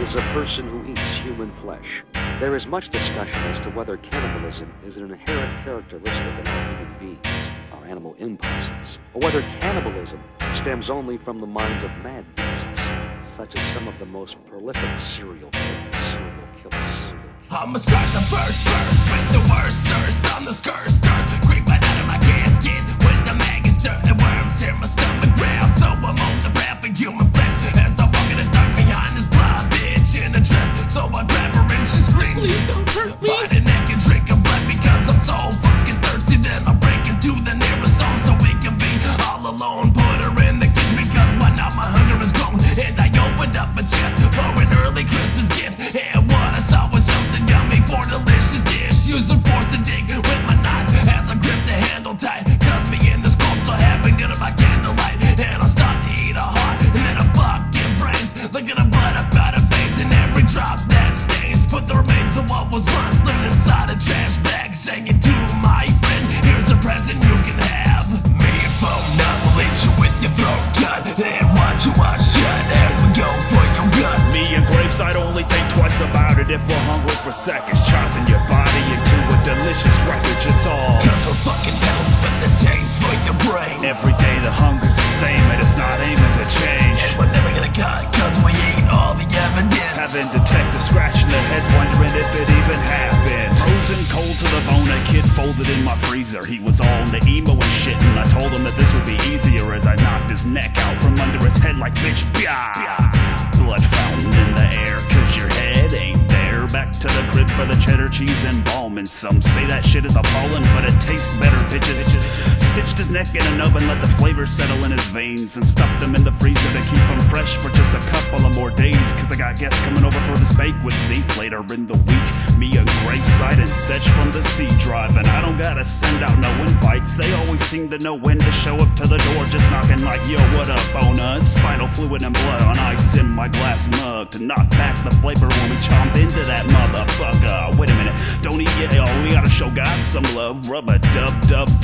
is a person who eats human flesh. There is much discussion as to whether cannibalism is an inherent characteristic in all human beings, our animal impulses, or whether cannibalism stems only from the minds of mad beasts, such as some of the most prolific serial killers. I'ma start the first verse with the worst thirst on this cursed earth. Creep right out of my casket with the maggots, dirt, and worms in my stomach growl. So I'm on the path of human flesh as I walk in the dark behind this blind bitch in a dress. So I grab her and she screams, "Please don't hurt me." Bite a neck and drink her blood because I'm so fucking thirsty. Then I'll break into the nearest stone so we can be all alone. Put her in the kitchen because by now my hunger is grown. And I opened up a chest for an early Christmas gift. And what I saw was something yummy for a delicious dish. Used a force to dig with my knife as I grip the handle tight. Cause me in this cold so happy good by candlelight. And I'll start to eat her heart and then her fucking brains. Look at the blood up out of veins and every drop that stains. Put the remains of what was once living inside a trash bag. Saying to my friend, here's a present you can have. Me and phone up, will eat you with your throat cut. And watch you wash shut as we go for your guts. Me and Gravesight only think twice about it if we're hungry for seconds. Chopping your body into a delicious wreckage, it's all cause we're fucking hell with the taste for your brains. Every day the hunger's the same and it's not aiming to change. And we're never gonna cut cause we ain't all the evidence. Having detectives scratching their heads wondering if it even happened. Frozen cold to the bone, a kid folded in my freezer. He was all into emo and shit and I told him that this would be easier as I knocked his neck out from under his head like bitch, bah! Blood fountain in the air cause your head ain't there. Back to the crib for the cheddar cheese and balm. And some say that shit is appalling but it tastes better, bitches. Stitched his neck in an oven, let the flavor settle in his veins. And stuffed them in the freezer to keep them fresh for just a couple of more days. Cause I got guests coming over for this banquet. See, later in the week, me and Gravesight and Setch from the sea drive. And I don't gotta send out no invites. They always seem to know when to show up to the door. Just knocking like, yo, what up, Ona? Spinal fluid and blood on ice in my glass mug to knock back the flavor when we chomp into that motherfucker. Wait a minute, don't eat yet, oh, we gotta show God some love. Rubber dub,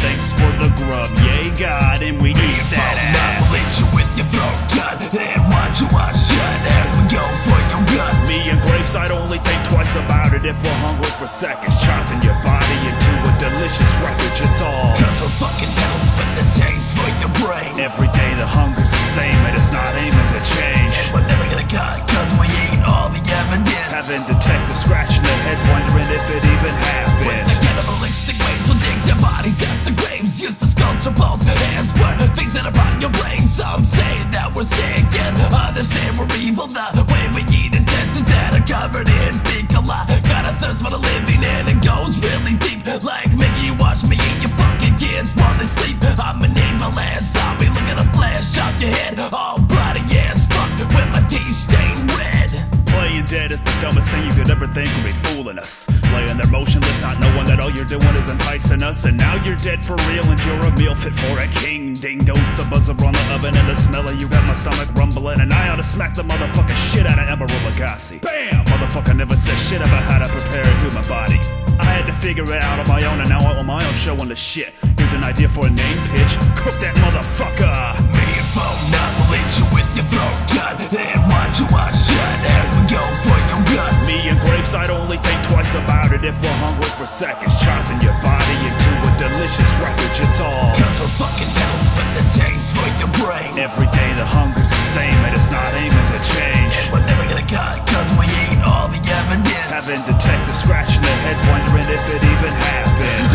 thanks for the grub. Yay, God, and we eat that ass. I'll eat you with your throat cut and watch you wash shut as we go for your guts. Me and Gravesight only think twice about it if we're hungry for seconds. Chopping your body into a delicious wreckage, it's all cause we're fucking hell with the taste for your brains. Every day the hunger's the same and it's not aiming to change. And we're never gonna cut cause we ain't all the evidence. Having detectives scratching their heads wondering if it even happened. When the cannibalistic waves will dig their bodies at the graves. Use the skulls for balls as we're things that are on your brain. Some say that we're sick and others say we're evil. The way we eat intestines that are covered in fecal. I got a thirst for the living and it goes really deep. Like making you watch me eat your fucking kids while they sleep. I'm an evil ass zombie, look at a flash, chop your head all bloody ass fuck with my teeth stained red. Playing dead is the dumbest thing you could ever think would be fooling us. Laying there motionless, not knowing that all you're doing is enticing us. And now you're dead for real and you're a meal fit for a king. Ding goes the buzzer on the oven and the smell of you got my stomach rumbling. And I ought to smack the motherfucking shit out of Emerald Lagasse. Bam! Motherfucker never said shit about how to prepare a human body. I had to figure it out on my own and now I'm on my own show on the shit. Here's an idea for a name pitch. Cook that motherfucker! Me and phone up, will eat you with your throat cut and watch you wash shut as we go for your guts. Me and Gravesight only think twice about it if we're hungry for seconds. Chopping your body into a delicious wreckage, it's all cause we're fucking hell with the taste for your brains. Every day the hunger's the same and it's not aiming to change. And we're never gonna cut cause we ain't all the evidence. Having detectives scratching their heads wondering if it even happened.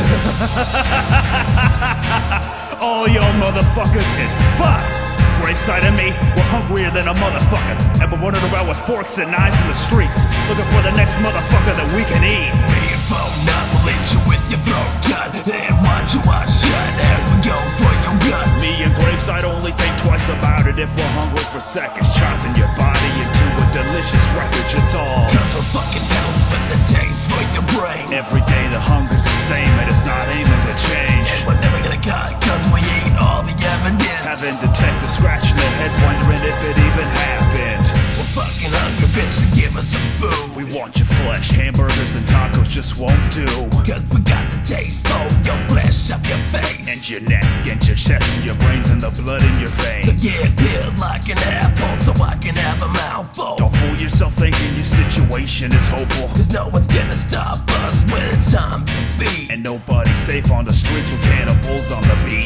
All y'all motherfuckers is fucked. Gravesight and me, we're hungrier than a motherfucker. And we're running around with forks and knives in the streets, looking for the next motherfucker that we can eat. Me and phone up, will eat you with your throat cut and watch you wash shut as we go for your guts. Me and Gravesight only think twice about it if we're hungry for seconds. Chopping your body into a delicious wreckage, it's all cause we're fucking hell with the taste for your brains. Every day the hunger's the same and it's not aiming to change. And we're never gonna cut cause we ain't all the evidence. Having detectives scratching their heads wondering if it even happened. We're fucking hungry bitch and give us some food. We want your flesh, hamburgers and tacos just won't do. Cause we got the taste for your flesh up your face. And your neck, and your chest, and your brains, and the blood in your veins. So get peeled like an apple so I can have a mouthful. Don't fool yourself thinking your situation is hopeful. Cause no one's gonna stop us when it's time to feed. And nobody's safe on the streets with cannibals on the beat.